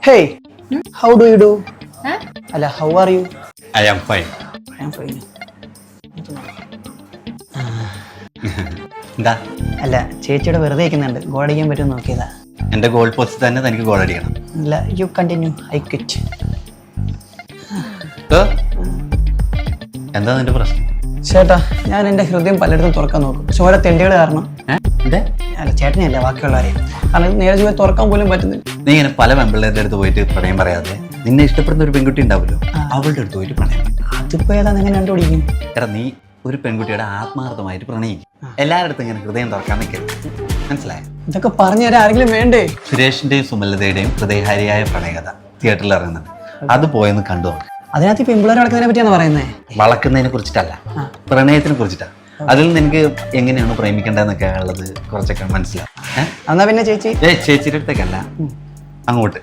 Hey, how do you do? Huh? അല്ല, how are you? I am fine. I am fine. എന്താ അല്ല, ചേച്ചിയുടെ വെറുതെ ഇരിക്കുന്നുണ്ട്. ഗോൾ അടിക്കാൻ പറ്റുമെന്ന് നോക്കിയതാ. എൻ്റെ ഗോൾ പോസ്റ്റ് തന്നെ തനിക്ക് ഗോൾ അടിക്കണം. അല്ല, യു കണ്ടിന്യൂ, ഐ ക്വിറ്റ്. എന്താ നിന്റെ പ്രശ്നം? ചേട്ടാ, ഞാൻ എൻ്റെ ഹൃദയം പലയിടത്തും തുറക്കാൻ നോക്കും. പക്ഷെ ഓരോ തെണ്ടികൾ കാരണം അല്ല ചേട്ടനെയല്ല ബാക്കിയുള്ളവരെ കാരണം നേരെ ചൊവ്വേ തുറക്കാൻ പോലും പറ്റുന്നില്ല. നീ ഇങ്ങനെ പല പെമ്പിള്ളേരുടെ അടുത്ത് പോയിട്ട് പ്രണയം പറയാതെ നിന്നെ ഇഷ്ടപ്പെടുന്ന ഒരു പെൺകുട്ടി ഉണ്ടാവുമല്ലോ, അവളുടെ അടുത്ത് പോയിട്ട് പ്രണയം. അതിപ്പോ ഏതാ എങ്ങനെ കണ്ടുപിടിക്കും? എടാ, നീ ഒരു പെൺകുട്ടിയുടെ ആത്മാർത്ഥമായിട്ട് പ്രണയിക്കും. എല്ലാവരുടെ അടുത്തും ഇങ്ങനെ ഹൃദയം തുറക്കാൻ നിൽക്കരുത്, മനസ്സിലായോ? ഇതൊക്കെ പറഞ്ഞു തരാൻ ആരെങ്കിലും വേണ്ടേ? സുരേഷിന്റെയും സുമലതയുടെയും ഹൃദയഹാരിയായ പ്രണയകഥ തിയേറ്ററിൽ ഇറങ്ങുന്നുണ്ട്. അത് പോയെന്ന് കണ്ടു നോക്ക്. അതിനകത്ത് ഈ പെമ്പിളർ നടക്കുന്നതിനെ പറ്റിയാണ് പറയുന്നത്. വളക്കുന്നതിനെ കുറിച്ചിട്ടല്ല, പ്രണയത്തിനെ കുറിച്ചിട്ടാണ്. അതിൽ നിനക്ക് എങ്ങനെയാണ് പ്രേമിക്കേണ്ടതെന്നൊക്കെ ഉള്ളത് കുറച്ചൊക്കെ മനസ്സിലാവും. എന്നാ പിന്നെ ചേച്ചി ചേച്ചിയുടെ അടുത്തേക്കല്ല, അങ്ങോട്ട്